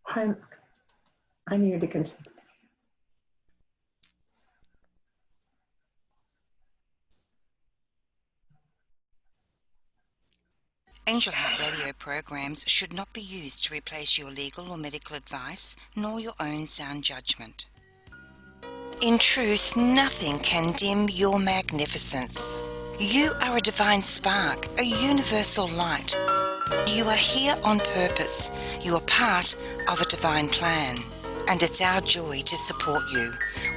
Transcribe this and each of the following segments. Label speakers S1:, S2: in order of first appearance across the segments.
S1: I needed to continue.
S2: Angel Heart Radio programs should not be used to replace your legal or medical advice, nor your own sound judgment. In truth, nothing can dim your magnificence. You are a divine spark, a universal light. You are here on purpose. You are part of a divine plan. And it's our joy to support you.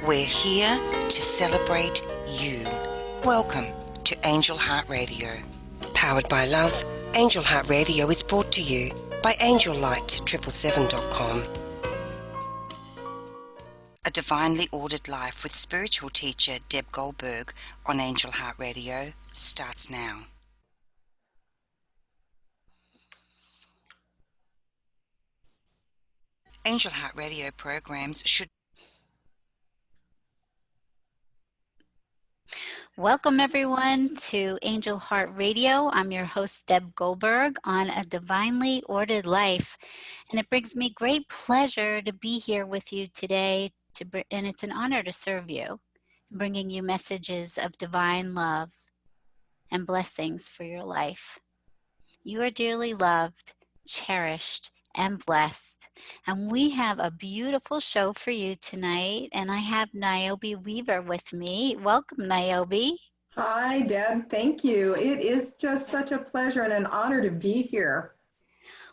S2: We're here to celebrate you. Welcome to Angel Heart Radio. Powered by love, Angel Heart Radio is brought to you by AngelLight777.com. A Divinely Ordered Life with spiritual teacher Deb Goldberg on Angel Heart Radio starts now. Angel Heart Radio programs should...
S3: Welcome everyone to Angel Heart Radio. I'm your host Deb Goldberg on A Divinely Ordered Life, and it brings me great pleasure to be here with you today, and it's an honor to serve you, bringing you messages of divine love and blessings for your life. You are dearly loved, cherished, and blessed. And we have a beautiful show for you tonight. And I have Niobe Weaver with me. Welcome, Niobe.
S1: Hi, Deb. Thank you. It is just such a pleasure and an honor to be here.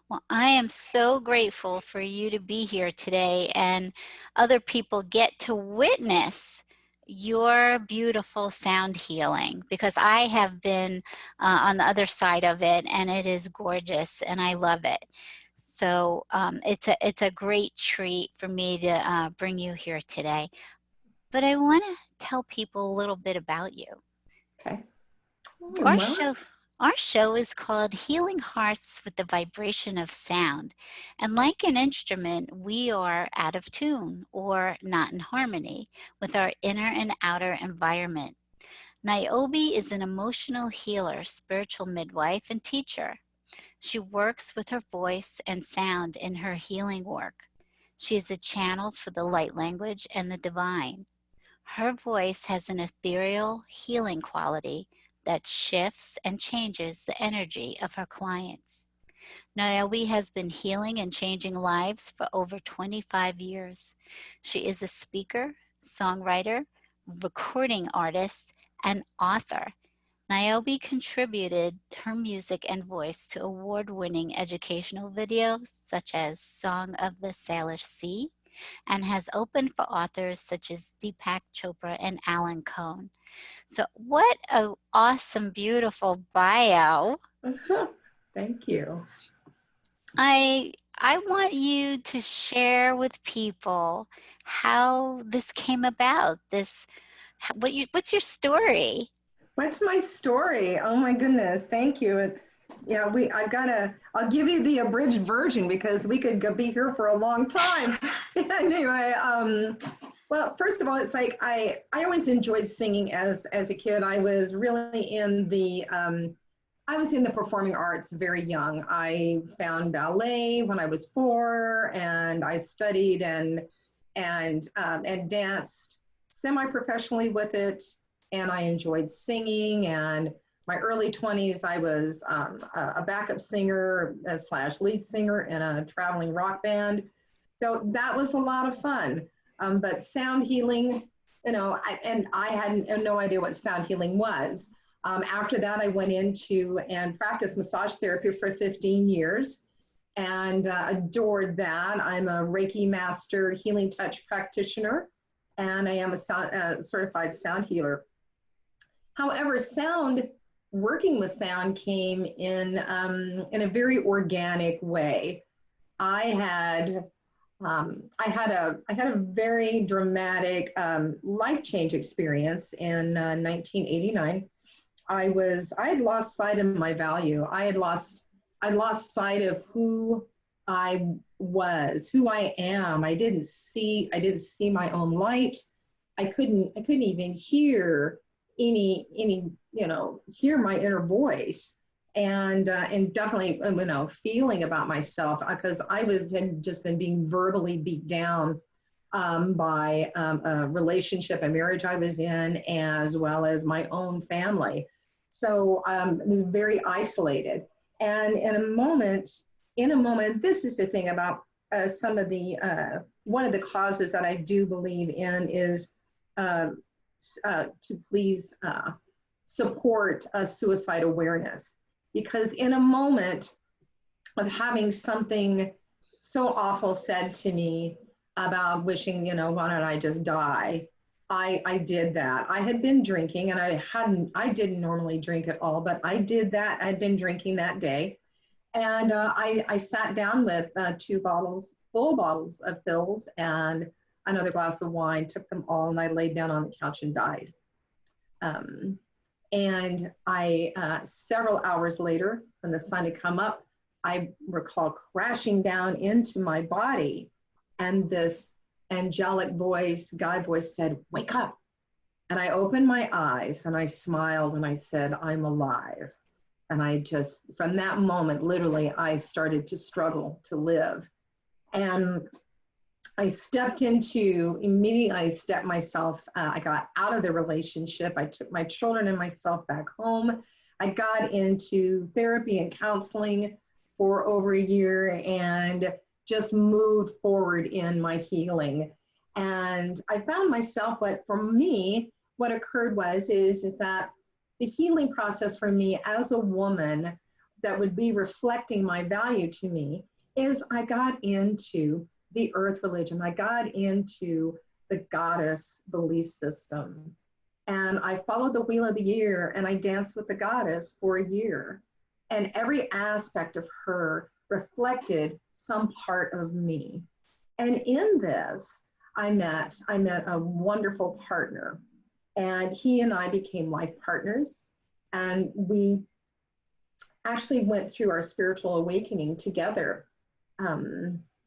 S3: Well, I am so grateful for you to be here today, and other people get to witness your beautiful sound healing, because I have been on the other side of it, and it is gorgeous, and I love it. So it's a great treat for me to bring you here today. But I want to tell people a little bit about you.
S1: Okay.
S3: Our show is called Healing Hearts with the Vibration of Sound. And like an instrument, we are out of tune or not in harmony with our inner and outer environment. Niobe is an emotional healer, spiritual midwife, and teacher. She works with her voice and sound in her healing work. She is a channel for the light language and the divine. Her voice has an ethereal healing quality that shifts and changes the energy of her clients. Niobe has been healing and changing lives for over 25 years. She is a speaker, songwriter, recording artist, and author. Niobe contributed her music and voice to award-winning educational videos such as Song of the Salish Sea, and has opened for authors such as Deepak, Chopra, and Cohen. So what an awesome, beautiful bio.
S1: Thank you.
S3: I want you to share with people how this came about. What's your story?
S1: What's my story? Oh my goodness. Thank you. Yeah, I'll give you the abridged version because we could be here for a long time. Anyway, well, first of all, it's like I always enjoyed singing as a kid. I was really in the performing arts very young. I found ballet when I was 4, and I studied and danced semi-professionally with it, and I enjoyed singing. And my early 20s, I was a backup singer / lead singer in a traveling rock band. So that was a lot of fun. But sound healing, I had no idea what sound healing was. After that, I went into and practiced massage therapy for 15 years and adored that. I'm a Reiki master healing touch practitioner, and I am a certified sound healer. However, working with sound came in a very organic way. I had a very dramatic life change experience in 1989. I had lost sight of my value. I lost sight of who I was, who I am. I didn't see my own light. I couldn't even hear hear my inner voice. and definitely, you know, feeling about myself, because had just been being verbally beat down by a relationship, a marriage I was in, as well as my own family. So I was very isolated. And in a moment, this is the thing about some of the, one of the causes that I do believe in is to please support suicide awareness. Because in a moment of having something so awful said to me about wishing, you know, why don't I just die? I did that. I had been drinking, and I didn't normally drink at all, but I did that. I'd been drinking that day. And I sat down with full bottles of pills and another glass of wine, took them all, and I laid down on the couch and died. And several hours later, when the sun had come up, I recall crashing down into my body, and this angelic voice, guy voice said, "Wake up." And I opened my eyes and I smiled and I said, "I'm alive." And I just, from that moment, literally, I started to struggle to live. And I stepped myself, I got out of the relationship. I took my children and myself back home. I got into therapy and counseling for over a year and just moved forward in my healing. And I found myself, what occurred is that the healing process for me as a woman that would be reflecting my value to me is I got into the earth religion. I got into the goddess belief system. And I followed the wheel of the year, and I danced with the goddess for a year. And every aspect of her reflected some part of me. And in this, I met a wonderful partner, and he and I became life partners. And we actually went through our spiritual awakening together.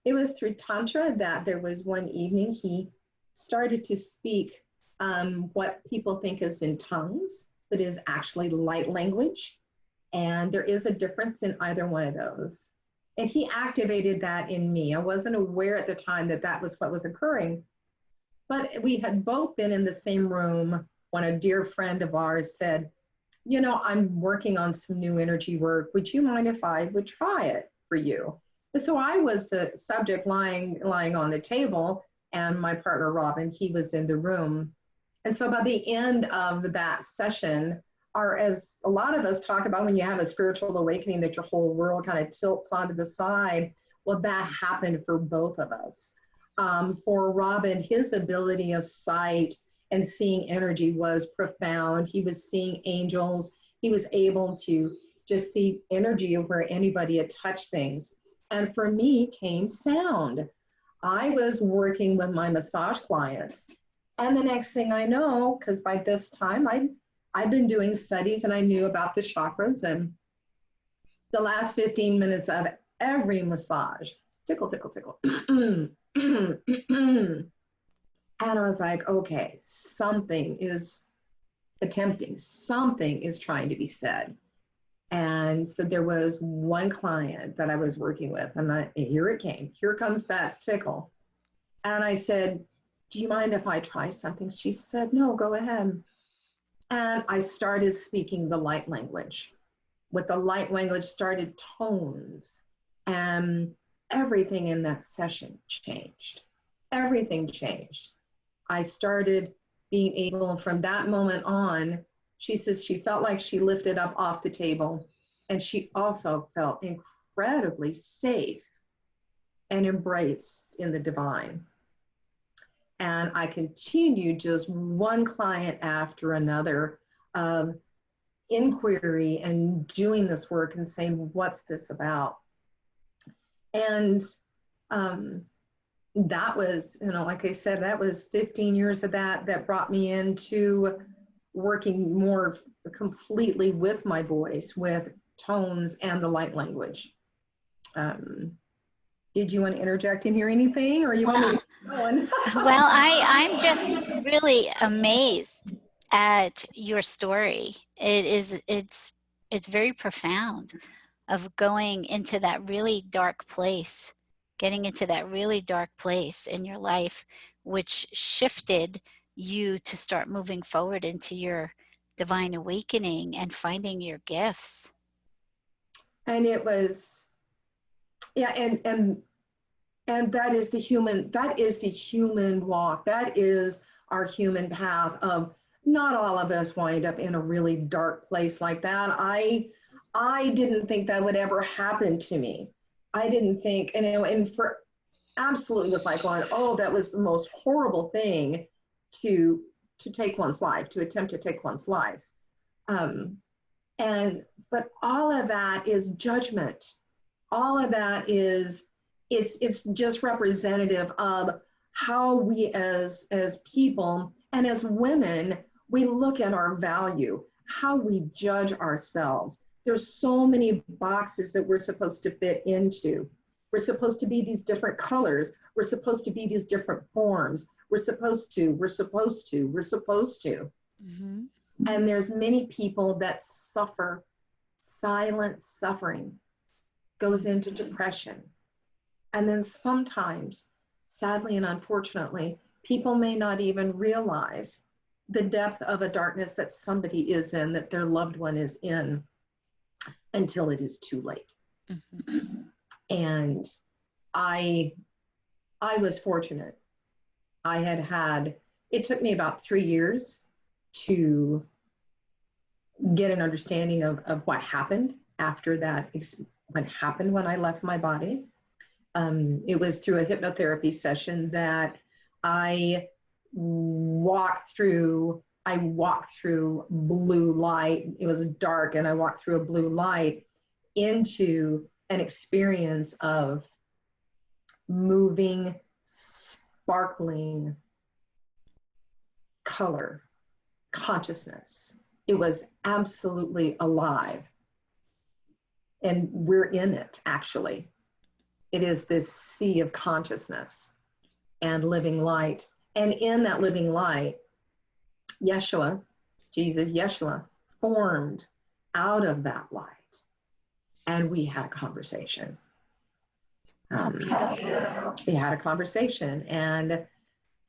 S1: It was through Tantra that there was one evening he started to speak what people think is in tongues, but is actually light language. And there is a difference in either one of those. And he activated that in me. I wasn't aware at the time that that was what was occurring, but we had both been in the same room when a dear friend of ours said, "You know, I'm working on some new energy work. Would you mind if I would try it for you?" And so I was the subject lying on the table, and my partner, Robin, he was in the room. And so by the end of that session, as a lot of us talk about when you have a spiritual awakening, that your whole world kind of tilts onto the side. Well, that happened for both of us. For Robin, his ability of sight and seeing energy was profound. He was seeing angels. He was able to just see energy where anybody had touched things. And for me came sound. I was working with my massage clients. And the next thing I know, because by this time I'd been doing studies and I knew about the chakras, and the last 15 minutes of every massage, tickle, tickle, tickle. And I was like, okay, something is trying to be said. And so there was one client that I was working with, and here it came. Here comes that tickle. And I said, "Do you mind if I try something?" She said, "No, go ahead." And I started speaking the light language. With the light language started tones, and everything in that session changed. Everything changed. I started being able, from that moment on, she says she felt like she lifted up off the table, and she also felt incredibly safe and embraced in the divine. And I continued just one client after another of inquiry and doing this work and saying, what's this about? And that was, like I said, that was 15 years of that brought me into working more completely with my voice, with tones and the light language. Did you want to interject in here anything, or you want me to keep going?
S3: Well, I'm just really amazed at your story. It's it's very profound, of going into that really dark place, getting into that really dark place in your life, which shifted you to start moving forward into your divine awakening and finding your gifts.
S1: And it was, yeah, and that is the human walk. That is our human path of, not all of us wind up in a really dark place like that. I didn't think that would ever happen to me. I didn't think, and for absolutely was like going, oh, that was the most horrible thing to take one's life, to attempt to take one's life. But all of that is judgment. All of that is, it's just representative of how we as people and as women, we look at our value, how we judge ourselves. There's so many boxes that we're supposed to fit into. We're supposed to be these different colors. We're supposed to be these different forms. We're supposed to.
S3: Mm-hmm.
S1: And there's many people that suffer. Silent suffering goes into depression. And then sometimes, sadly and unfortunately, people may not even realize the depth of a darkness that somebody is in, that their loved one is in, until it is too late.
S3: Mm-hmm.
S1: And I was fortunate. It took me about 3 years to get an understanding of what happened after that, what happened when I left my body. It was through a hypnotherapy session that I walked through blue light. It was dark, and I walked through a blue light into an experience of moving, sparkling color, consciousness. It was absolutely alive. And we're in it, actually. It is this sea of consciousness and living light. And in that living light, Yeshua formed out of that light. And we had a conversation. We had a conversation. And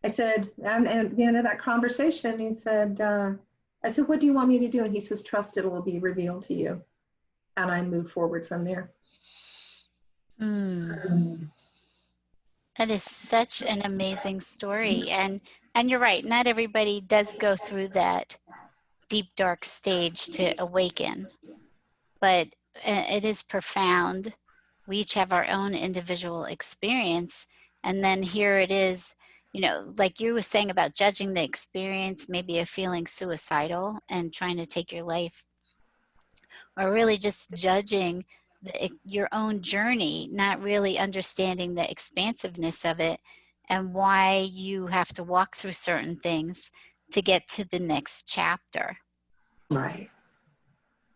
S1: I said, and at the end of that conversation, he said, I said, what do you want me to do? And he says, trust, it will be revealed to you. And I moved forward from there.
S3: That is such an amazing story. And you're right, not everybody does go through that deep, dark stage to awaken, but it is profound. We each have our own individual experience. And then here it is, like you were saying about judging the experience, maybe of feeling suicidal and trying to take your life, or really just judging your own journey, not really understanding the expansiveness of it and why you have to walk through certain things to get to the next chapter.
S1: Right.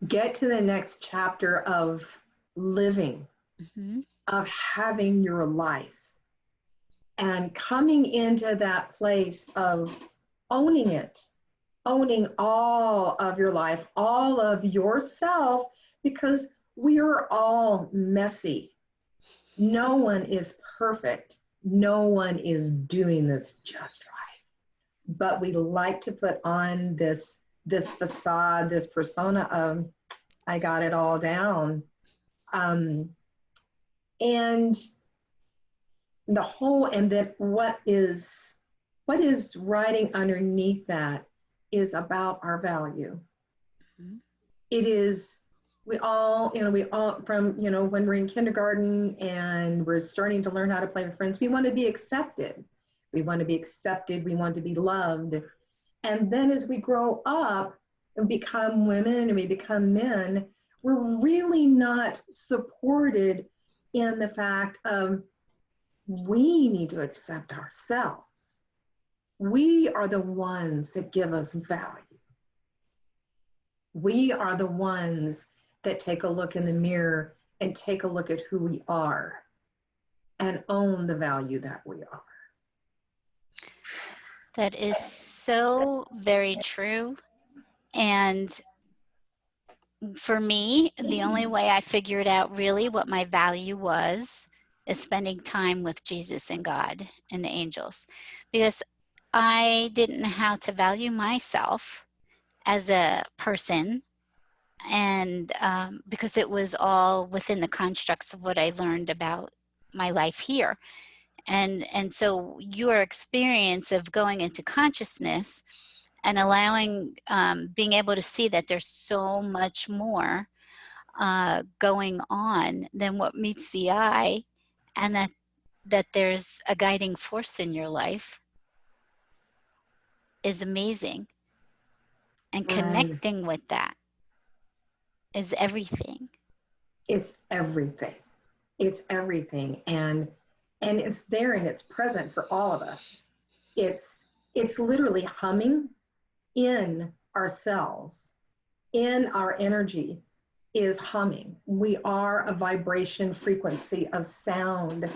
S1: Get to the next chapter of living,
S3: Mm-hmm.
S1: of having your life, and coming into that place of owning it, owning all of your life, all of yourself, because we are all messy. No one is perfect. No one is doing this just right. But we like to put on this facade, this persona of, I got it all down. And then what is riding underneath that is about our value. Mm-hmm. It is, we all from, when we're in kindergarten and we're starting to learn how to play with friends, we want to be accepted. We want to be accepted. We want to be loved. And then as we grow up and become women and we become men, we're really not supported in the fact of, we need to accept ourselves. We are the ones that give us value. We are the ones that take a look in the mirror and take a look at who we are and own the value that we are.
S3: That is so very true. And For me, the only way I figured out really what my value was is spending time with Jesus and God and the angels, because I didn't know how to value myself as a person, and because it was all within the constructs of what I learned about my life here. And so your experience of going into consciousness and allowing, being able to see that there's so much more going on than what meets the eye, and that there's a guiding force in your life, is amazing. And
S1: And
S3: connecting with that is everything.
S1: it's everything. It's everything. And it's there and it's present for all of us. It's literally humming in ourselves, in our energy is humming. We are a vibration frequency of sound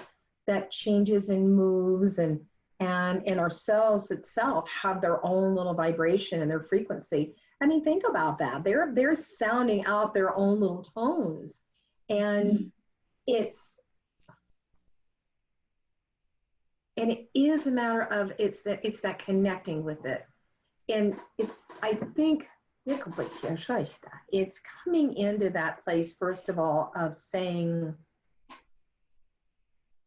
S1: that changes and moves, and in our cells itself have their own little vibration and their frequency. I mean, think about that. They're sounding out their own little tones. And it's and it is a matter of it's that connecting with it. And it's, I think, it's coming into that place, first of all, of saying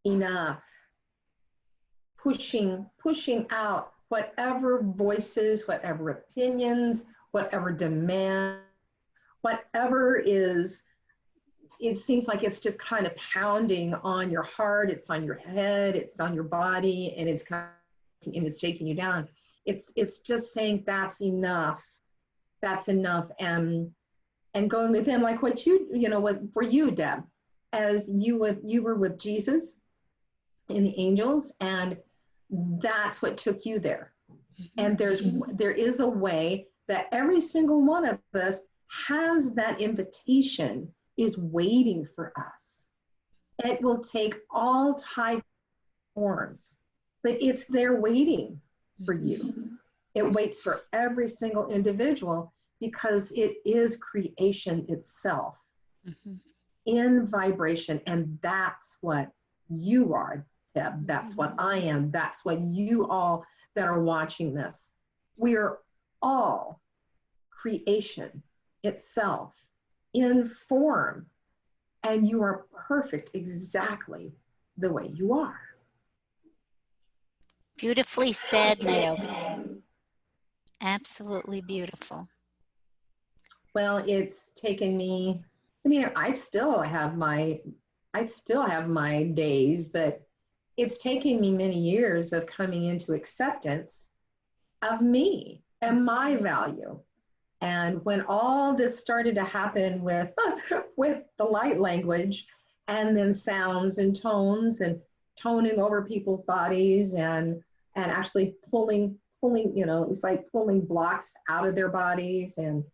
S1: enough, pushing out whatever voices, whatever opinions, whatever demand, whatever is, it seems like it's just kind of pounding on your heart, it's on your head, it's on your body, and it's taking you down. It's just saying that's enough. That's enough. And going within, like what what for you, Deb, as you were with Jesus and the angels, and that's what took you there. And there is a way that every single one of us has that invitation, is waiting for us. It will take all types of forms, but it's there waiting for you. It waits for every single individual, because it is creation itself in vibration. And that's what you are, Deb. That's what I am. That's what you all that are watching this. We are all creation itself in form. And you are perfect exactly the way you are.
S3: Beautifully said, Niobe. Absolutely beautiful.
S1: Well, it's taken me, I mean, I still have my days, but it's taken me many years of coming into acceptance of me and my value. And when all this started to happen with the light language, and then sounds and tones and toning over people's bodies, and actually pulling, it's like pulling blocks out of their bodies and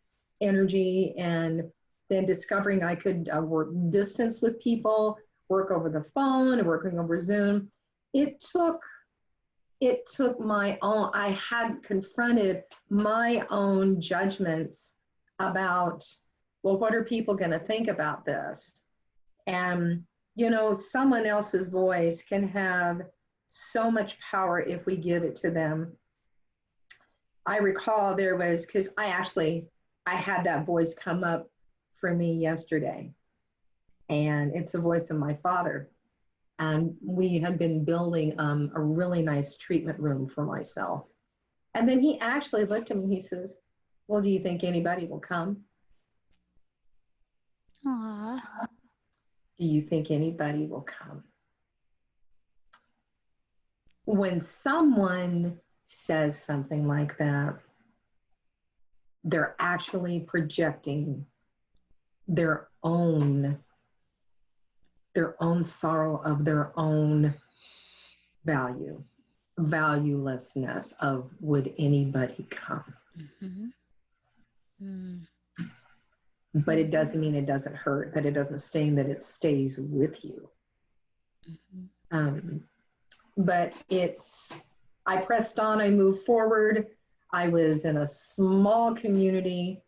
S1: energy, and then discovering I could work distance with people, work over the phone, working over Zoom. It took my own, I had confronted my own judgments about, well, what are people going to think about this? And, someone else's voice can have so much power if we give it to them. I recall there was, because I had that voice come up for me yesterday, and it's the voice of my father. And we had been building a really nice treatment room for myself. And then he actually looked at me and he says, well, do you think anybody will come?
S3: Aww.
S1: Do you think anybody will come? When someone says something like that, they're actually projecting their own sorrow of their own value, valuelessness of, would anybody come? But it doesn't mean it doesn't hurt, that it doesn't sting, that it stays with you. But I pressed on, I moved forward. I was in a small community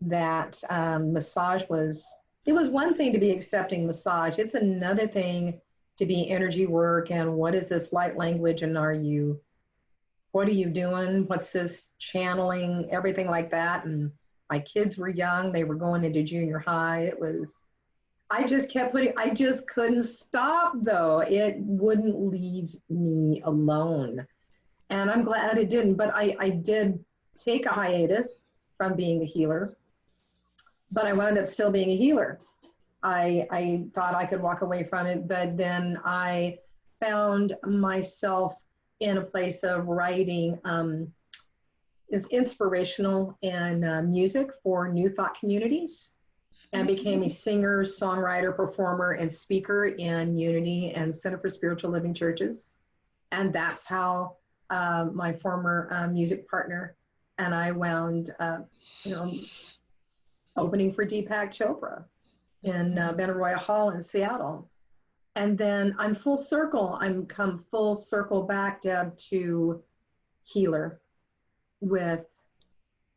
S1: that massage was, it was one thing to be accepting massage. It's another thing to be energy work and what is this light language and what are you doing? What's this channeling, everything like that. And my kids were young. They were going into junior high. It was, I just kept putting, I just couldn't stop though. It wouldn't leave me alone. And I'm glad it didn't, but I did take a hiatus from being a healer, but I wound up still being a healer. I thought I could walk away from it, but then I found myself in a place of writing is inspirational and music for New Thought communities, and became a singer, songwriter, performer, and speaker in Unity and Center for Spiritual Living churches. And that's how my former music partner and I wound opening for Deepak Chopra in Benaroya Hall in Seattle. And then I'm full circle. I'm come full circle back, Deb, to healer with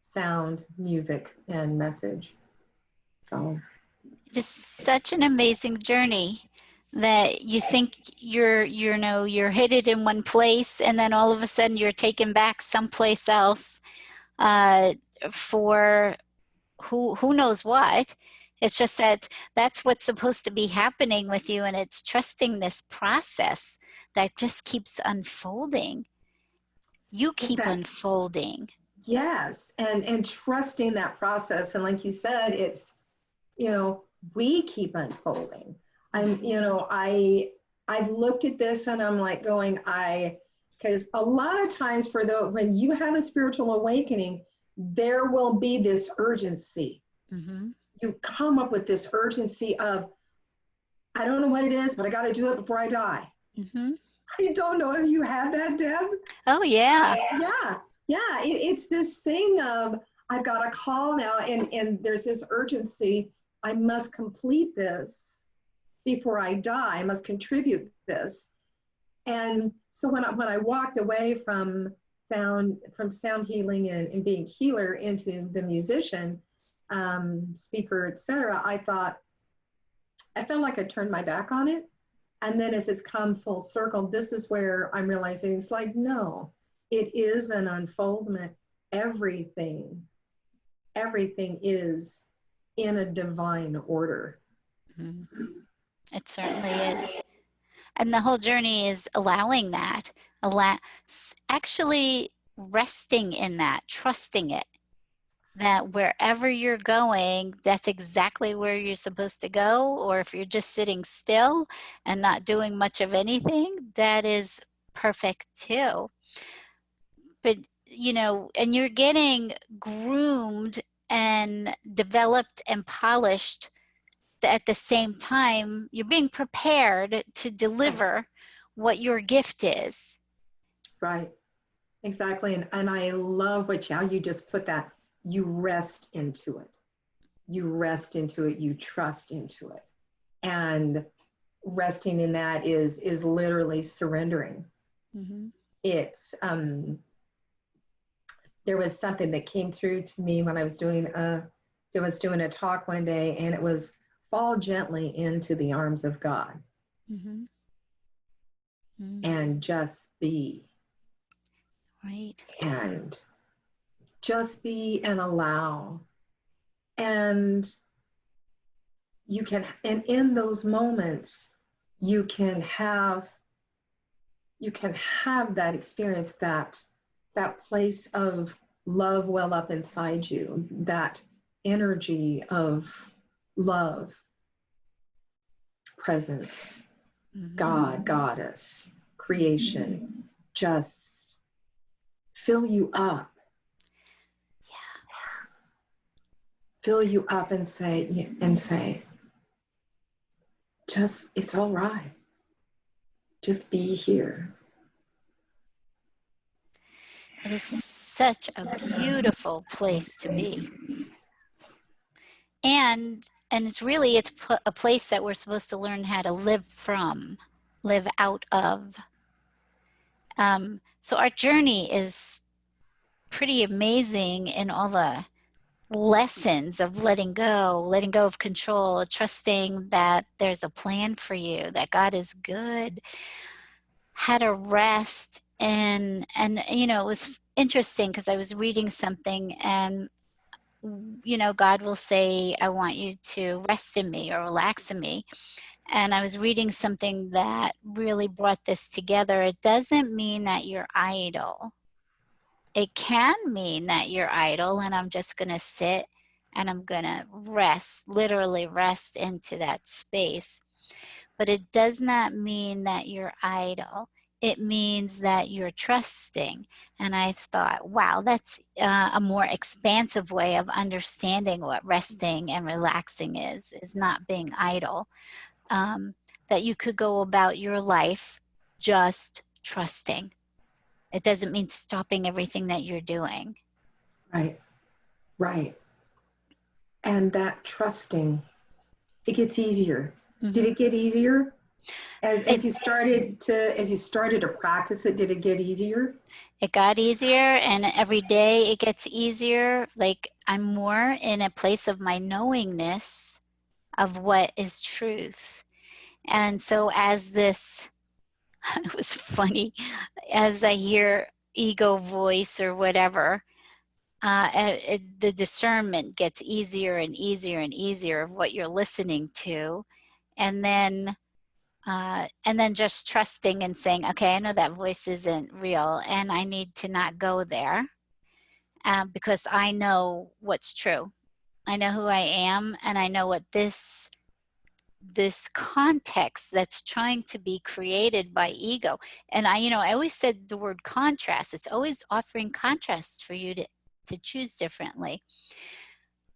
S1: sound, music, and message. So
S3: it is such an amazing journey that you think you're headed in one place, and then all of a sudden you're taken back someplace else for who knows what. It's just that that's what's supposed to be happening with you, and it's trusting this process that just keeps unfolding. You keep unfolding.
S1: Yes, and trusting that process. And like you said, it's, we keep unfolding. I've looked at this and I'm like going, because a lot of times when you have a spiritual awakening, there will be this urgency.
S3: Mm-hmm.
S1: You come up with this urgency of, I don't know what it is, but I got to do it before I die.
S3: Mm-hmm.
S1: I don't know if you had that, Deb.
S3: Oh, yeah.
S1: Yeah. It's this thing of, I've got a call now, and there's this urgency. I must complete this before I die. I must contribute this. And so when I walked away from sound healing and being healer into the musician, speaker, etc., I felt like I turned my back on it. And then as it's come full circle, this is where I'm realizing it's like, no, it is an unfoldment. Everything is in a divine order.
S3: Mm-hmm. It certainly is. And the whole journey is allowing that, actually resting in that, trusting it, that wherever you're going, that's exactly where you're supposed to go. Or if you're just sitting still and not doing much of anything, that is perfect too. But, and you're getting groomed and developed and polished at the same time. You're being prepared to deliver what your gift is.
S1: Right. Exactly. And I love how you just put that. You rest into it. You rest into it. You trust into it. And resting in that is literally surrendering. Mm-hmm. It's there was something that came through to me when I was doing a talk one day, and it was fall gently into the arms of God. Mm-hmm. Mm-hmm. And just be.
S3: Right.
S1: And just be and allow. And you can, and in those moments, you can have that experience, that place of love well up inside you, that energy of love, presence, mm-hmm. God, goddess, creation, just fill you up.
S3: Yeah.
S1: Fill you up and say, just, it's all right. Just be here.
S3: It is such a beautiful place to be. And it's a place that we're supposed to learn how to live from, live out of. So our journey is pretty amazing in all the lessons of letting go of control, trusting that there's a plan for you, that God is good, how to rest. And you know, it was interesting because I was reading something, and you know, God will say, I want you to rest in me or relax in me. And I was reading something that really brought this together. It doesn't mean that you're idle. It can mean that you're idle and I'm just going to sit and I'm going to rest, literally rest into that space. But it does not mean that you're idle. It means that you're trusting. And I thought, wow, that's a more expansive way of understanding what resting and relaxing is not being idle. That you could go about your life just trusting. It doesn't mean stopping everything that you're doing.
S1: Right. Right. And that trusting, it gets easier.
S3: Mm-hmm.
S1: Did it get easier? As you started to practice it, did it get easier?
S3: It got easier, and every day it gets easier. Like I'm more in a place of my knowingness of what is truth. And so as this, it was funny, as I hear ego voice or whatever, the discernment gets easier and easier and easier of what you're listening to. And then just trusting and saying, okay, I know that voice isn't real and I need to not go there because I know what's true. I know who I am, and I know what this context that's trying to be created by ego. And I always said the word contrast. It's always offering contrasts for you to choose differently.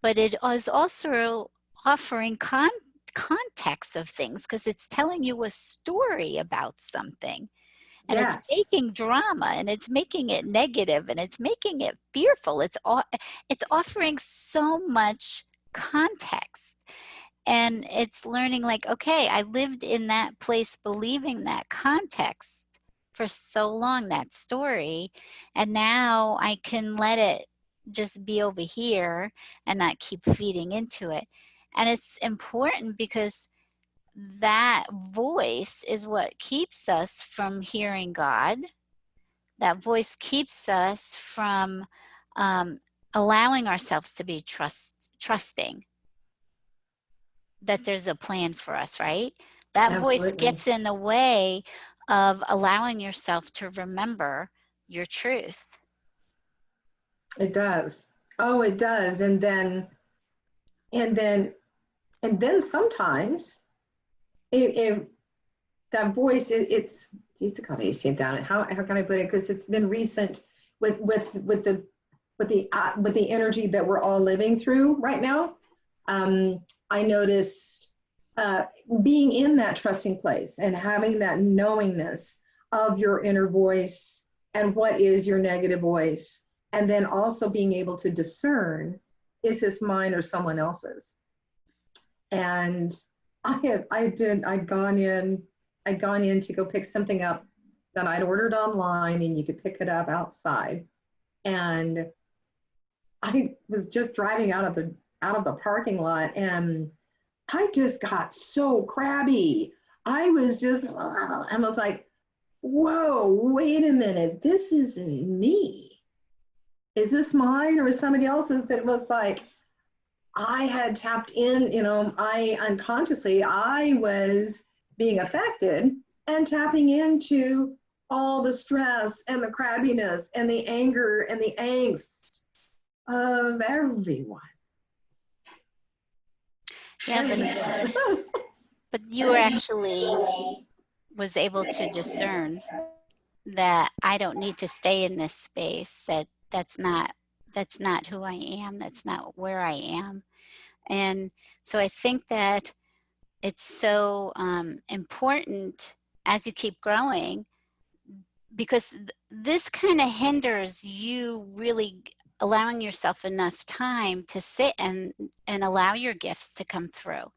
S3: But it is also offering context of things, because it's telling you a story about something, and
S1: Yes.
S3: it's making drama, and it's making it negative, and it's making it fearful. It's offering so much context, and it's learning like, okay, I lived in that place believing that context for so long, that story, and now I can let it just be over here and not keep feeding into it. And it's important because that voice is what keeps us from hearing God. That voice keeps us from allowing ourselves to be trusting that there's a plan for us, right? That
S1: Absolutely.
S3: voice gets in the way of allowing yourself to remember your truth.
S1: It does. Oh, it does. And then sometimes if that voice, it's how do you say that? How can I put it? Because it's been recent with the energy that we're all living through right now. I noticed being in that trusting place and having that knowingness of your inner voice and what is your negative voice, and then also being able to discern, is this mine or someone else's? And I'd gone in to go pick something up that I'd ordered online, and you could pick it up outside. And I was just driving out of the parking lot, and I just got so crabby. I was like, whoa, wait a minute, this isn't me. Is this mine or is somebody else's? That was like, I had tapped in, I unconsciously, I was being affected and tapping into all the stress and the crabbiness and the anger and the angst of everyone.
S3: Yeah, but you were actually was able to discern that I don't need to stay in this space, that's not who I am, that's not where I am. And so I think that it's so important as you keep growing, because this kind of hinders you really allowing yourself enough time to sit and allow your gifts to come through.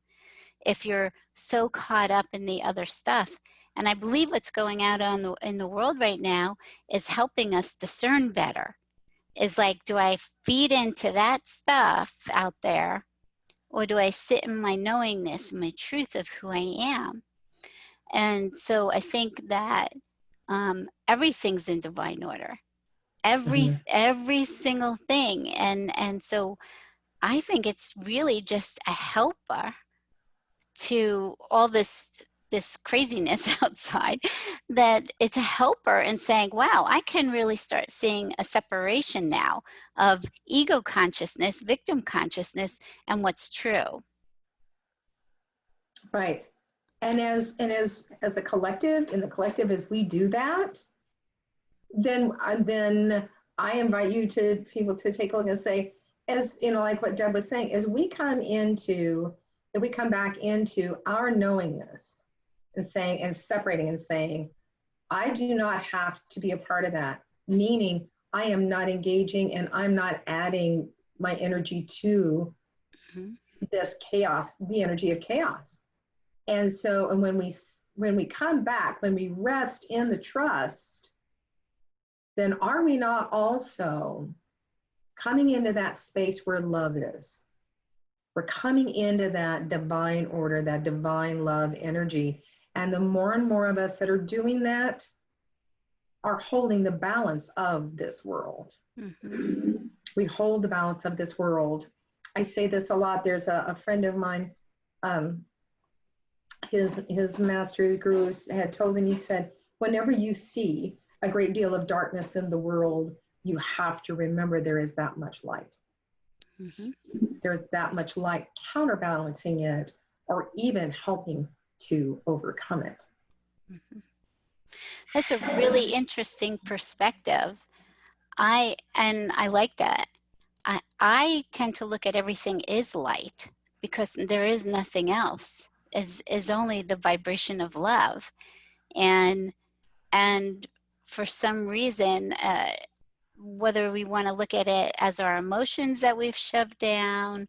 S3: If you're so caught up in the other stuff. And I believe what's going out in the world right now is helping us discern better. is like, do I feed into that stuff out there, or do I sit in my knowingness, my truth of who I am? And so I think that everything's in divine order, every single thing. And so I think it's really just a helper to all this craziness outside, that it's a helper in saying, wow, I can really start seeing a separation now of ego consciousness, victim consciousness, and what's true.
S1: Right. And as a collective, in the collective, as we do that, then I invite you to people to take a look and say, as you know, like what Deb was saying, as we come back into our knowingness and saying and separating and saying, I do not have to be a part of that, meaning I am not engaging and I'm not adding my energy to this chaos, the energy of chaos. And so, and when we come back, when we rest in the trust, then are we not also coming into that space where love is? We're coming into that divine order, that divine love energy. And the more and more of us that are doing that are holding the balance of this world. We hold the balance of this world. I say this a lot. There's a friend of mine, his master guru had told him, he said, whenever you see a great deal of darkness in the world, you have to remember there is that much light. There's that much light counterbalancing it, or even helping to overcome it.
S3: That's a really interesting perspective. I like that. I tend to look at everything is light, because there is nothing else, is only the vibration of love. And for some reason, whether we want to look at it as our emotions that we've shoved down,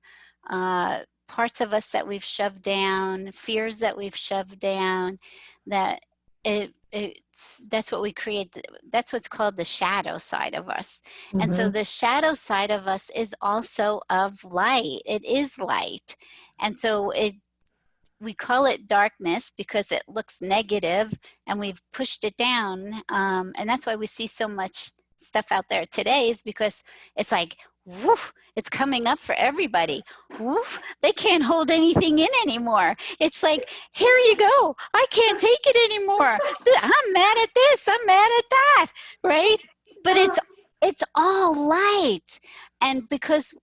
S3: parts of us that we've shoved down, fears that we've shoved down, that that's what we create. That's what's called the shadow side of us. And so the shadow side of us is also of light. It is light. And so we call it darkness because it looks negative, and we've pushed it down. And that's why we see so much stuff out there today, is because it's like, woof, it's coming up for everybody. Woof, they can't hold anything in anymore. It's like, here you go. I can't take it anymore. I'm mad at this. I'm mad at that. Right? But it's all light. And because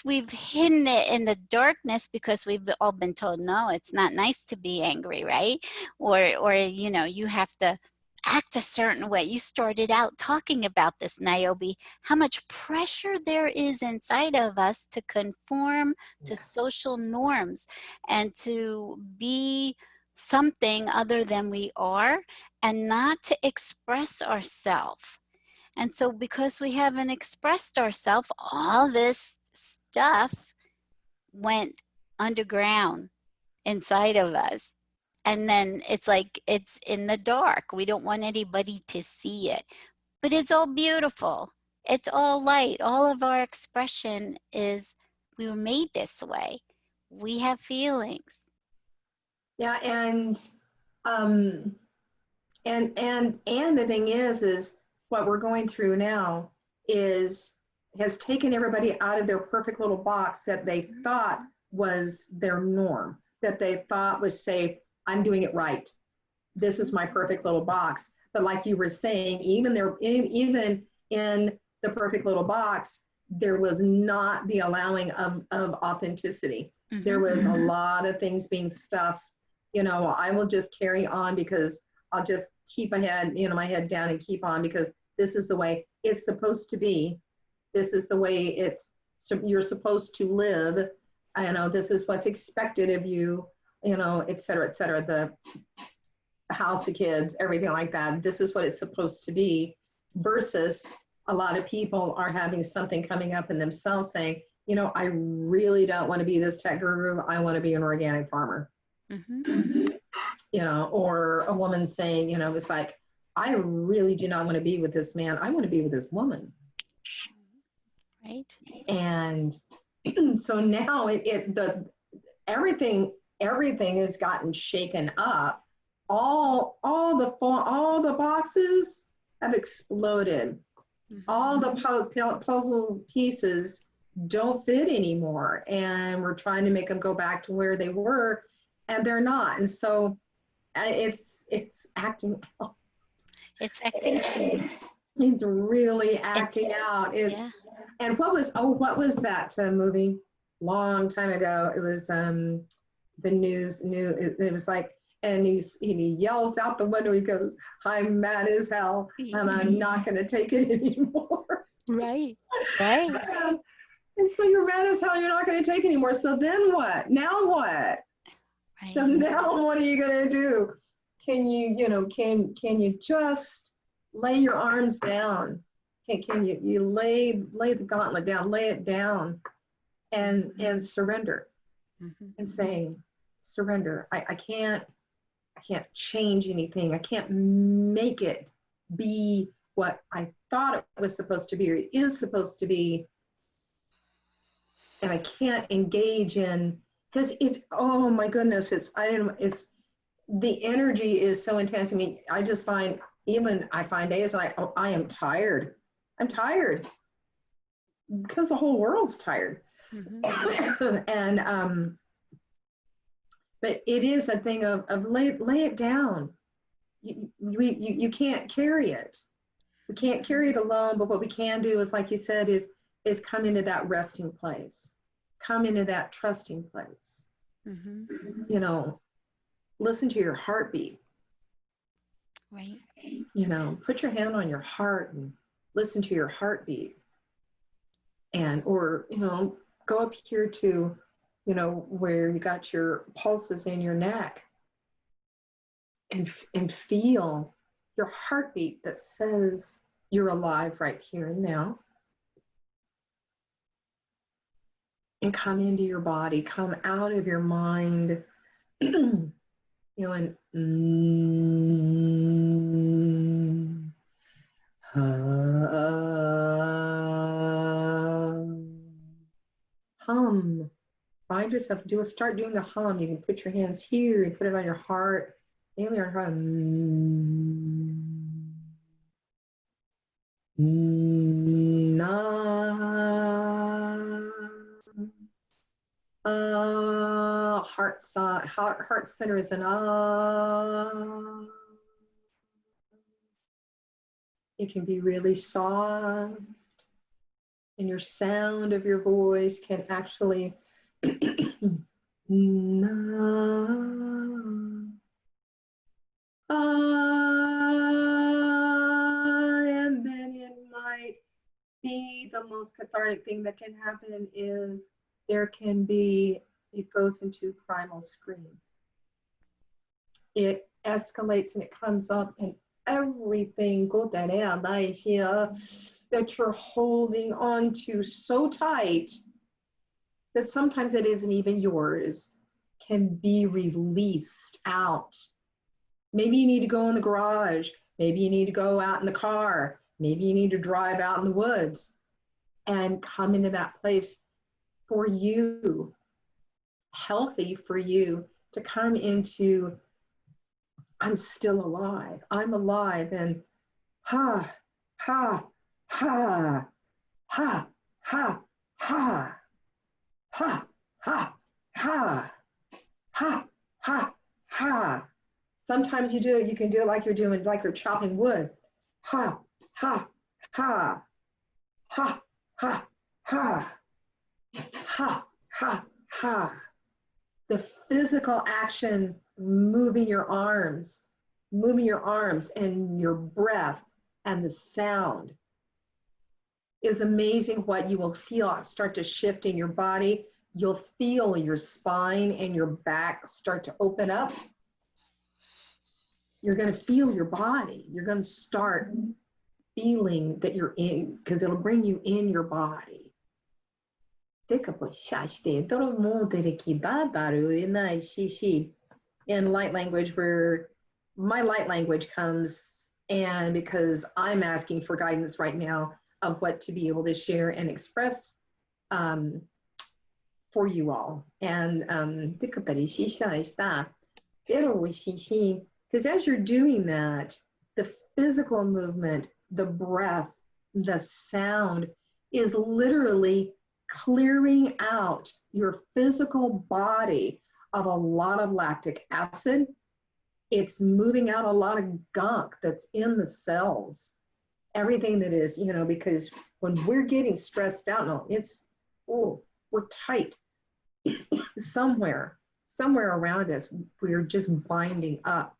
S3: we've hidden it in the darkness, because we've all been told, no, it's not nice to be angry, right? Or you know, you have to act a certain way. You started out talking about this, Niobe, how much pressure there is inside of us to conform to social norms and to be something other than we are, and not to express ourselves. And so because we haven't expressed ourselves, all this stuff went underground inside of us. And then it's like, it's in the dark. We don't want anybody to see it. But it's all beautiful. It's all light. All of our expression is, we were made this way. We have feelings.
S1: Yeah, and the thing is what we're going through now has taken everybody out of their perfect little box that they thought was their norm, that they thought was safe. I'm doing it right. This is my perfect little box. But like you were saying, even in the perfect little box, there was not the allowing of authenticity. There was a lot of things being stuffed. You know, I will just carry on because I'll just keep my head down and keep on, because this is the way it's supposed to be. This is the way you're supposed to live. I know this is what's expected of you, you know, et cetera, the house, the kids, everything like that. This is what it's supposed to be, versus a lot of people are having something coming up in themselves saying, you know, I really don't want to be this tech guru. I want to be an organic farmer. You know, or a woman saying, you know, it's like, I really do not want to be with this man. I want to be with this woman.
S3: Right.
S1: And so now everything has gotten shaken up. All the boxes have exploded. All the puzzle pieces don't fit anymore, and we're trying to make them go back to where they were, and they're not. And so it's acting out.
S3: It's acting.
S1: It's really acting out. And what was that movie? Long time ago. It was the news. It was like, and he yells out the window. He goes, "I'm mad as hell, and I'm not going to take it anymore."
S3: Right.
S1: And so you're mad as hell. You're not going to take it anymore. So then what? Now what?
S3: Right.
S1: So now what are you going to do? Can you just lay your arms down? Can you lay the gauntlet down, lay it down, and surrender, and saying, surrender. I can't change anything. I can't make it be what I thought it was supposed to be or it is supposed to be. And I can't engage in, because it's, oh my goodness, it's the energy is so intense. I mean, I find days like, oh, I am tired. I'm tired because the whole world's tired. And but it is a thing of lay it down. You can't carry it. We can't carry it alone, but what we can do is, like you said, is come into that resting place, come into that trusting place. Listen to your heartbeat.
S3: Right.
S1: Put your hand on your heart and listen to your heartbeat. And, or, go up here to, where you got your pulses in your neck and feel your heartbeat that says you're alive right here and now. And come into your body, come out of your mind, and hum. Find yourself, start doing a hum. You can put your hands here and put it on your heart. And your heart. Heart center is an ah. It can be really soft, and your sound of your voice can actually and then it might be the most cathartic thing that can happen is it goes into primal scream. It escalates and it comes up, and everything that you're holding on to so tight that sometimes it isn't even yours can be released out. Maybe you need to go in the garage. Maybe you need to go out in the car. Maybe you need to drive out in the woods and come into that place for you, healthy for you, to come into, I'm still alive. I'm alive. And ha, ha, ha, ha, ha, ha, ha, ha, ha, ha, ha, ha. Sometimes you can do it like you're chopping wood. Ha, ha, ha, ha, ha, ha, ha, ha, ha. The physical action, moving your arms and your breath and the sound is amazing what you will feel start to shift in your body. You'll feel your spine and your back start to open up. You're going to feel your body. You're going to start feeling that you're in, because it'll bring you in your body. In light language, where my light language comes, and because I'm asking for guidance right now, of what to be able to share and express for you all. And because as you're doing that, the physical movement, the breath, the sound is literally clearing out your physical body of a lot of lactic acid. It's moving out a lot of gunk that's in the cells. Everything that is, because when we're getting stressed out, no, we're tight. somewhere around us, we're just binding up.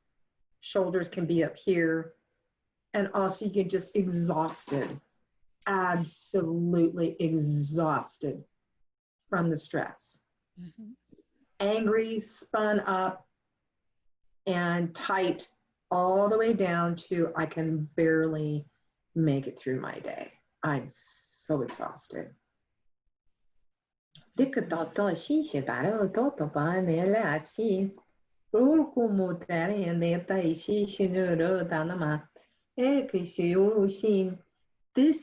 S1: Shoulders can be up here, and also you get just exhausted, absolutely exhausted from the stress. Mm-hmm. Angry, spun up, and tight all the way down to I can barely make it through my day. I'm so exhausted. This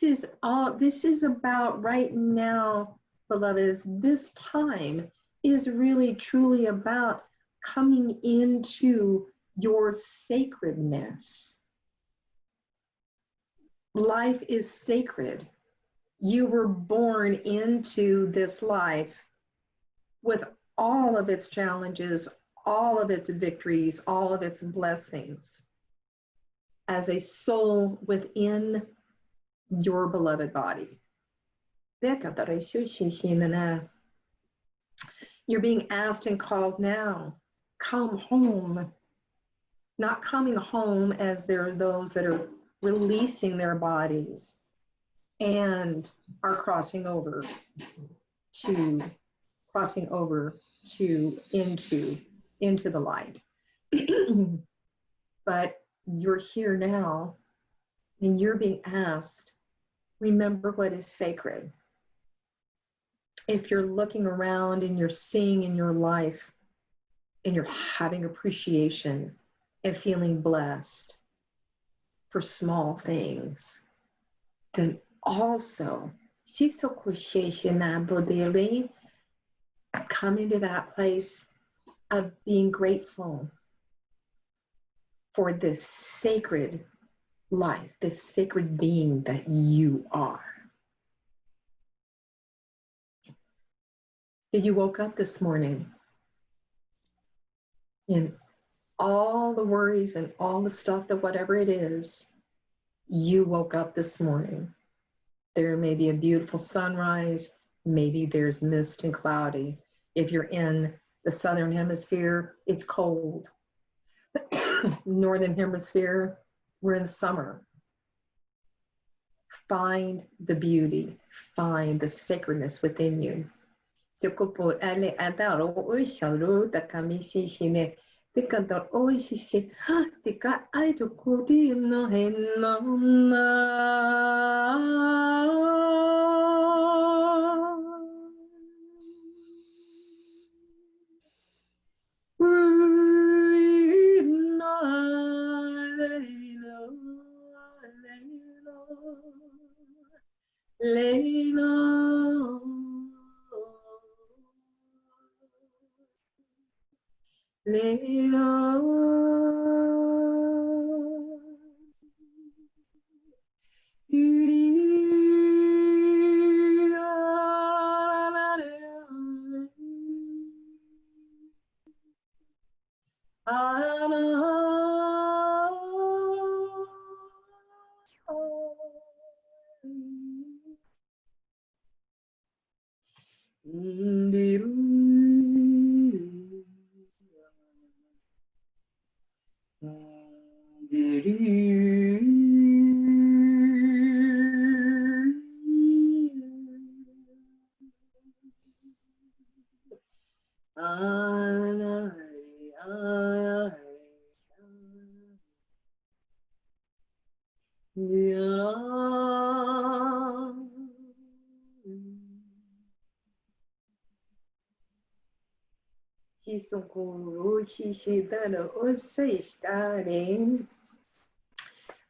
S1: is about right now, beloveds. This time is really truly about coming into your sacredness. Life is sacred. You were born into this life with all of its challenges, all of its victories, all of its blessings, as a soul within your beloved body. You're being asked and called now, come home. Not coming home as there are those that are releasing their bodies and are crossing over into the light. But you're here now, and you're being asked, remember what is sacred. If you're looking around and you're seeing in your life and you're having appreciation and feeling blessed for small things, then also come into that place of being grateful for this sacred life, this sacred being that you are. You woke up this morning and all the worries and all the stuff that whatever it is, you woke up this morning. There may be a beautiful sunrise, maybe there's mist and cloudy. If you're in the southern hemisphere, it's cold. Northern hemisphere, we're in summer. Find the beauty, find the sacredness within you.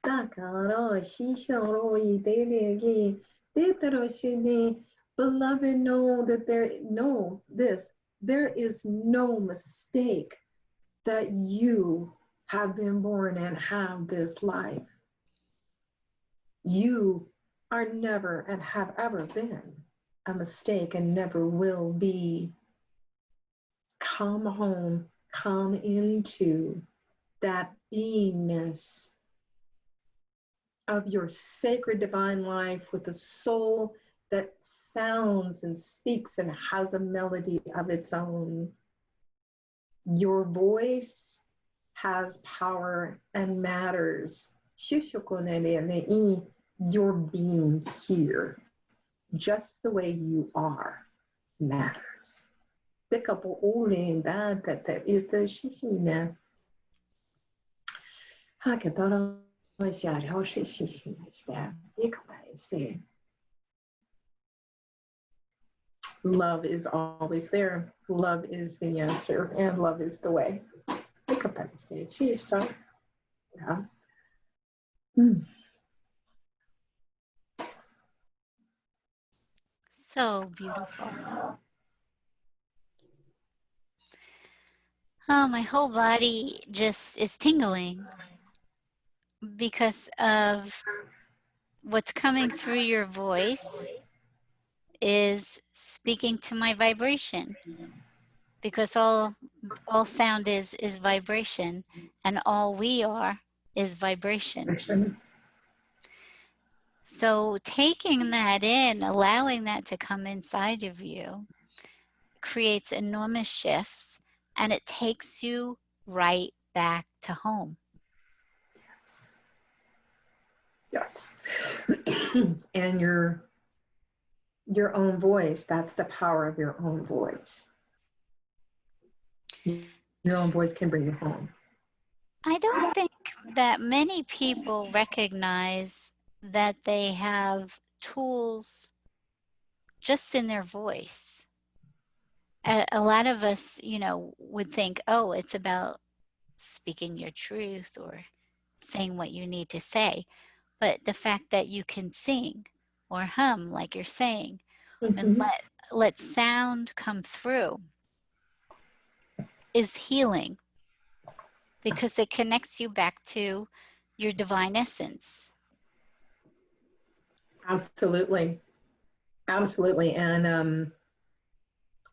S1: だから死者をいてねぎ、でたらしね、beloved, know that know this, there is no mistake that you have been born and have this life. You are never and have ever been a mistake and never will be. Come home, come into that beingness of your sacred divine life with a soul that sounds and speaks and has a melody of its own. Your voice has power and matters. Your being here, just the way you are, matters. Love is always there. Love is the answer, and love is the way. Yeah.
S3: So beautiful. Oh, my whole body just is tingling because of what's coming through your voice is speaking to my vibration, because all sound is vibration, and all we are is vibration. So taking that in, allowing that to come inside of you, creates enormous shifts, and it takes you right back to home.
S1: Yes. And your own voice, that's the power of your own voice. Your own voice can bring you home.
S3: I don't think that many people recognize that they have tools just in their voice. A lot of us, would think, oh, it's about speaking your truth or saying what you need to say. But the fact that you can sing or hum, like you're saying, and let sound come through is healing, because it connects you back to your divine essence.
S1: Absolutely. Absolutely. And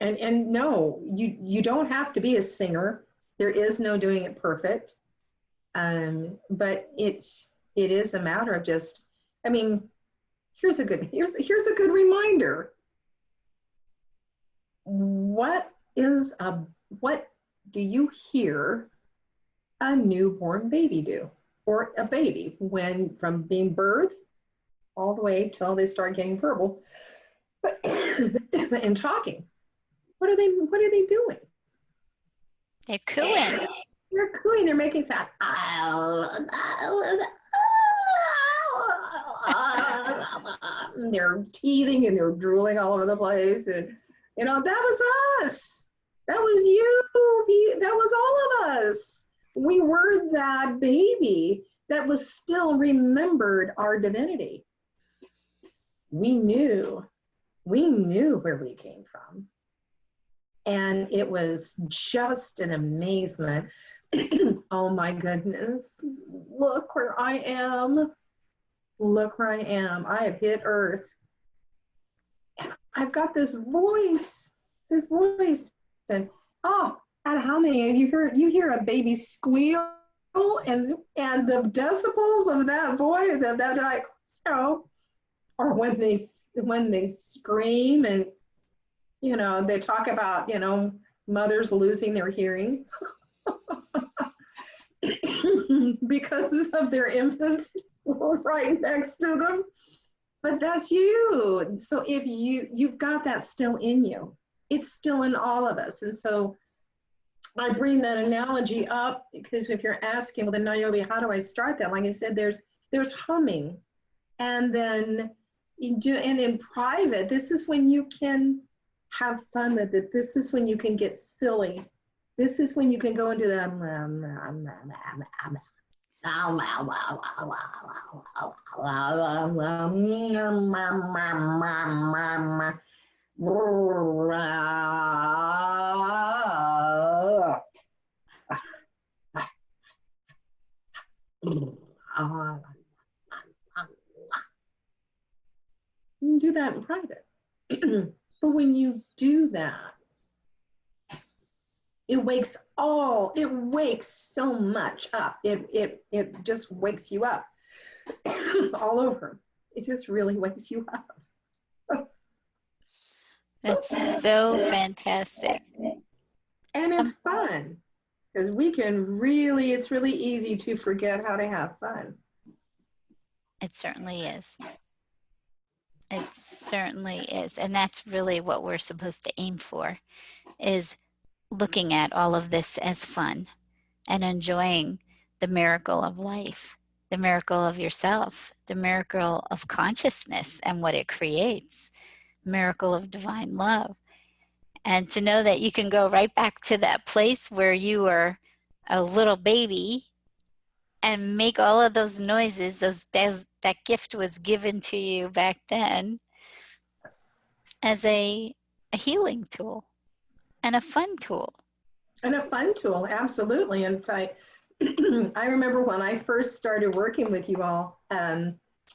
S1: no, you don't have to be a singer. There is no doing it perfect. But it is a matter of just, I mean, here's a good reminder. What do you hear a newborn baby do, or a baby, when from being birthed all the way till they start getting verbal and talking? What are they doing?
S3: They're cooing.
S1: They're cooing. They're making sound. They're teething and they're drooling all over the place. And, that was us. That was you. That was all of us. We were that baby that was still remembered our divinity. We knew where we came from. And it was just an amazement. Oh my goodness, look where I am. Look where I am. I have hit Earth. I've got this voice. And and how many of you hear a baby squeal, and the decibels of that voice, that like, or when they scream, and they talk about, mothers losing their hearing because of their infants right next to them. But that's you. So if you've got that still in you, it's still in all of us. And so I bring that analogy up because if you're asking, well, the Niobe, how do I start that? Like I said, there's humming, and then and in private, this is when you can have fun with it. This is when you can get silly. This is when you can go into the You can do that in private. But when you do that, it wakes so much up. It just wakes you up all over. It just really wakes you up.
S3: That's so fantastic.
S1: And it's fun because it's really easy to forget how to have fun.
S3: It certainly is. It certainly is. And that's really what we're supposed to aim for, is looking at all of this as fun and enjoying the miracle of life, the miracle of yourself, the miracle of consciousness and what it creates, miracle of divine love. And to know that you can go right back to that place where you were a little baby and make all of those noises, that gift was given to you back then as a healing tool and a fun tool.
S1: And a fun tool, absolutely. And I remember when I first started working with you all,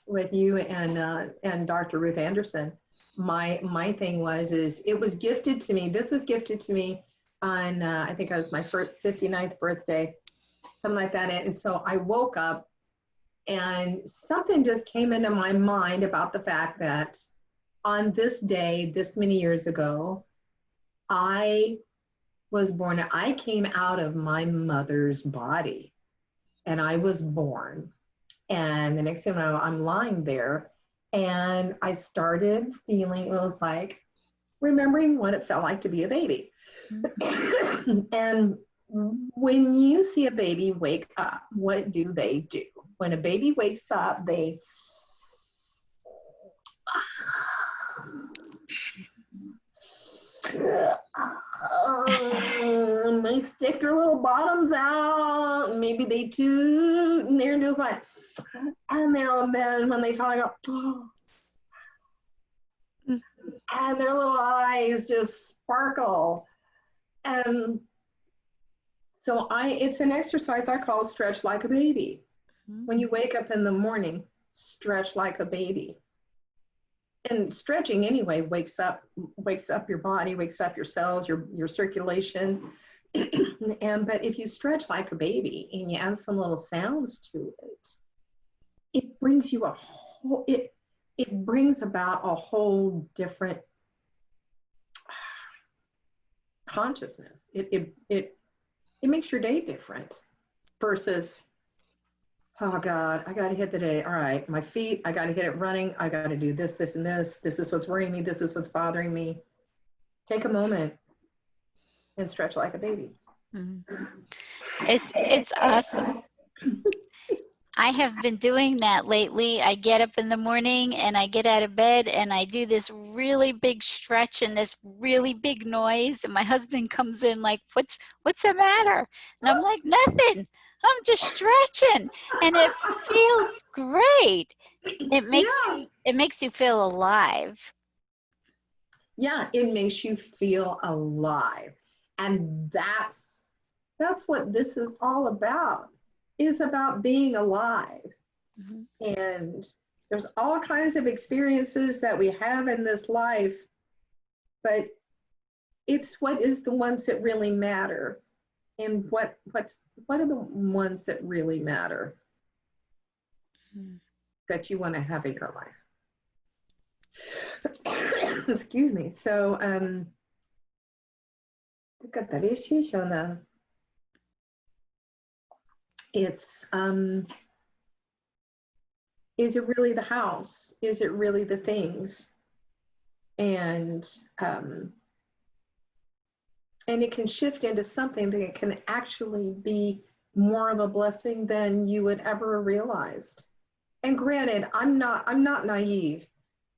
S1: with you and Dr. Ruth Anderson, my thing was it was gifted to me. This was gifted to me on I think it was my 59th birthday, something like that. And so I woke up and something just came into my mind about the fact that on this day, this many years ago, I was born. I came out of my mother's body and I was born. And the next thing I know, I'm lying there and I started feeling, it was like remembering what it felt like to be a baby. And when you see a baby wake up, what do they do? When a baby wakes up, they stick their little bottoms out, maybe they toot, and they're just like, and then when they finally go, and their little eyes just sparkle. And so it's an exercise I call stretch like a baby. When you wake up in the morning, stretch like a baby. And stretching anyway wakes up your body, wakes up your cells, your circulation. But if you stretch like a baby and you add some little sounds to it, it brings you it brings about a whole different consciousness. It makes your day different versus, oh God, I got to hit the day. All right, my feet, I got to get it running. I got to do this, this, and this. This is what's worrying me. This is what's bothering me. Take a moment and stretch like a baby.
S3: Mm-hmm. It's awesome. I have been doing that lately. I get up in the morning and I get out of bed and I do this really big stretch and this really big noise. And my husband comes in like, what's the matter? And I'm like, nothing. I'm just stretching. And it feels great. It makes you feel alive.
S1: Yeah, it makes you feel alive. And that's what this is all about. Is about being alive. Mm-hmm. And there's all kinds of experiences that we have in this life, but it's what is the ones that really matter, and what are the ones that really matter, mm-hmm. that you want to have in your life. Excuse me. So it's is it really the house? Is it really the things? And it can shift into something that can actually be more of a blessing than you would ever realized. And granted, I'm not naive.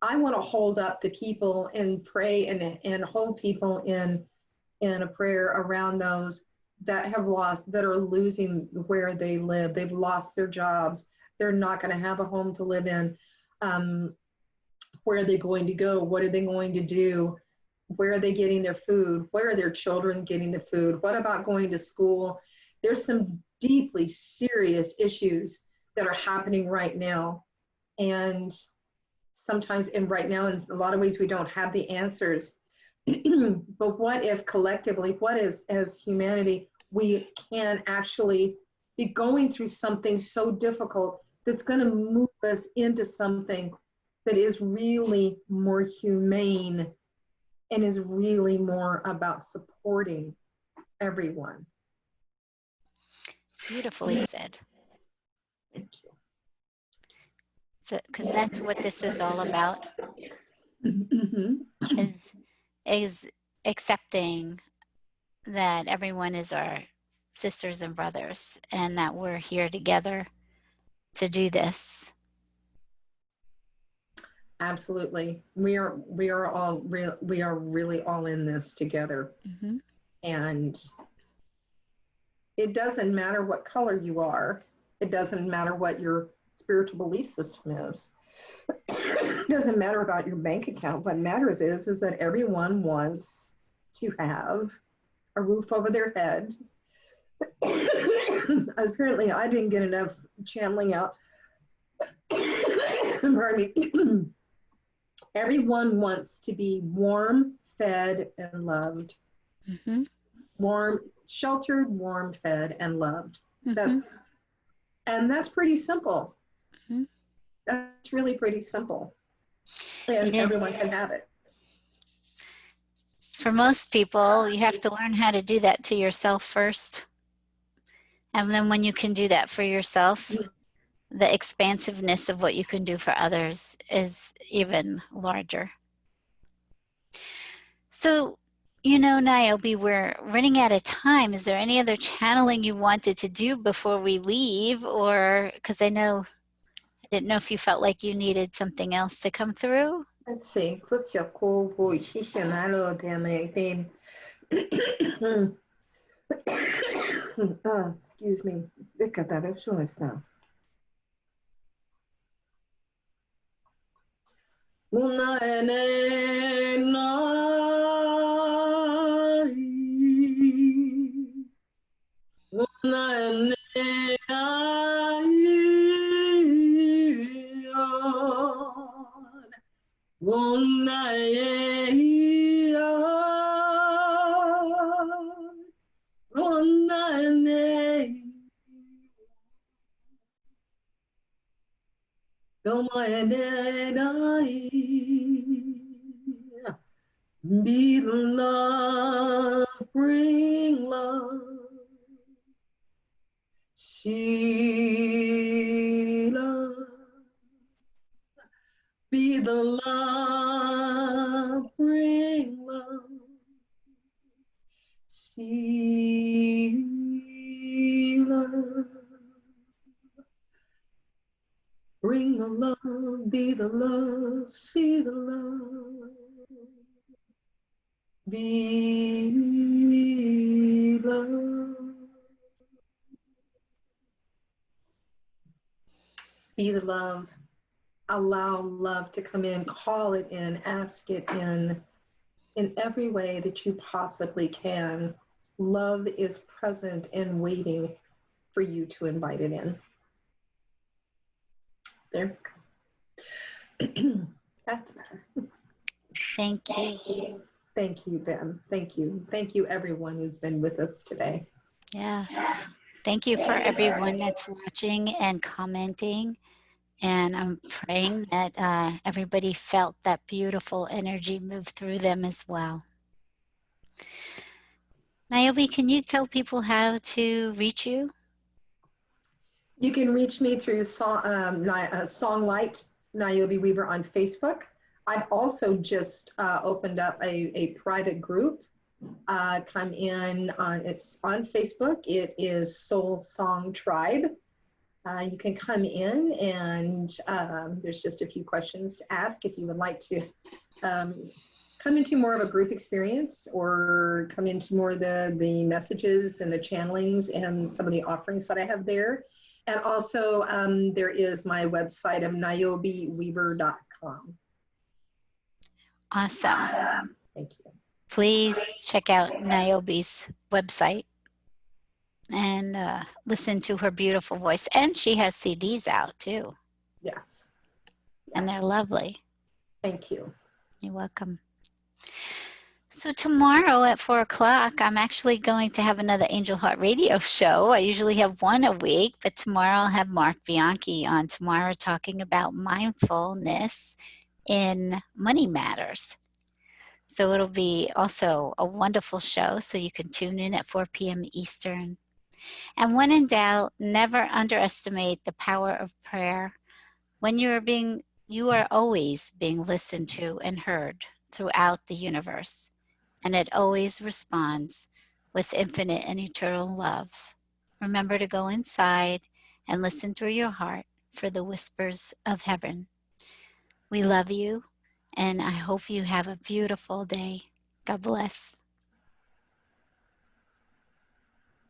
S1: I want to hold up the people and pray and hold people in a prayer around those that have lost, that are losing where they live. They've lost their jobs. They're not going to have a home to live in. Where are they going to go? What are they going to do? Where are they getting their food? Where are their children getting the food? What about going to school? There's some deeply serious issues that are happening right now. And sometimes, and right now, in a lot of ways, we don't have the answers. But what if collectively, what is, as humanity, we can actually be going through something so difficult that's going to move us into something that is really more humane and is really more about supporting everyone.
S3: Beautifully said.
S1: Thank you.
S3: Because that's what this is all about,
S1: Mm-hmm.
S3: is accepting that everyone is our sisters and brothers, and that we're here together to do this.
S1: Absolutely. We are really all in this together.
S3: Mm-hmm.
S1: And it doesn't matter what color you are. It doesn't matter what your spiritual belief system is. It doesn't matter about your bank account. What matters is that everyone wants to have a roof over their head. Apparently, I didn't get enough channeling out. Pardon me. Everyone wants to be warm, fed, and loved.
S3: Mm-hmm.
S1: Warm, sheltered, warm, fed, and loved.
S3: Mm-hmm.
S1: That's pretty simple.
S3: Mm-hmm.
S1: That's really pretty simple. And everyone can have it.
S3: For most people, you have to learn how to do that to yourself first. And then when you can do that for yourself, the expansiveness of what you can do for others is even larger. So, you know, Niobe, we're running out of time. Is there any other channeling you wanted to do before we leave? Or, because I didn't know if you felt like you needed something else to come through.
S1: Let's see. Excuse me. Be the love, bring love. See love. Be the love, bring love. See love. Bring the love, be the love, see the love. Be love. Be the love. Allow love to come in, call it in, ask it in every way that you possibly can. Love is present and waiting for you to invite it in. There we go. That's better.
S3: Thank you.
S1: Thank you, Ben. Thank you. Thank you, everyone who's been with us today.
S3: Yeah. Thank you for everyone that's watching and commenting. And I'm praying that everybody felt that beautiful energy move through them as well. Niobe, can you tell people how to reach you?
S1: You can reach me through Songwriter Niobe Weaver on Facebook. I've also just opened up a private group. Come in on, it's on Facebook. It is Soul Song Tribe. You can come in and there's just a few questions to ask if you would like to come into more of a group experience or come into more of the messages and the channelings and some of the offerings that I have there. And also there is my website of niobeweaver.com.
S3: Awesome.
S1: Thank you.
S3: Please check out Niobe's website and listen to her beautiful voice. And she has CDs out too.
S1: Yes.
S3: And they're lovely.
S1: Thank you.
S3: You're welcome. So tomorrow at 4 o'clock, I'm actually going to have another Angel Heart Radio show. I usually have one a week, but tomorrow I'll have Mark Bianchi on tomorrow talking about mindfulness in money matters. So it'll be also a wonderful show, so you can tune in at 4 p.m. Eastern. And when in doubt, never underestimate the power of prayer. When you are always being listened to and heard throughout the universe, and it always responds with infinite and eternal love. Remember to go inside and listen through your heart for the whispers of heaven. We love you, and I hope you have a beautiful day. God bless.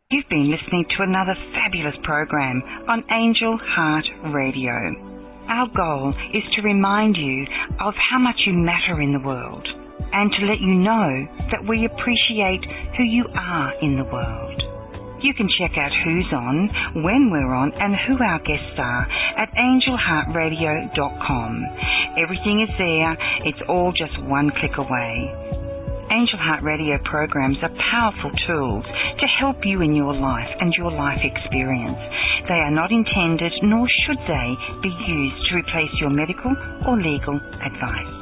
S2: You've been listening to another fabulous program on Angel Heart Radio. Our goal is to remind you of how much you matter in the world and to let you know that we appreciate who you are in the world. You can check out who's on, when we're on, and who our guests are at angelheartradio.com. Everything is there. It's all just one click away. Angel Heart Radio programs are powerful tools to help you in your life and your life experience. They are not intended, nor should they, be used to replace your medical or legal advice.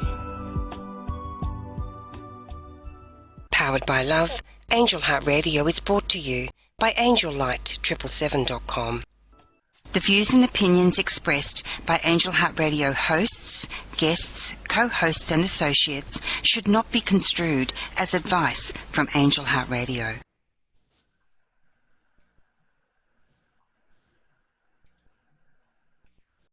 S2: Powered by love, Angel Heart Radio is brought to you by AngelLight777.com. The views and opinions expressed by Angel Heart Radio hosts, guests, co-hosts and associates should not be construed as advice from Angel Heart Radio.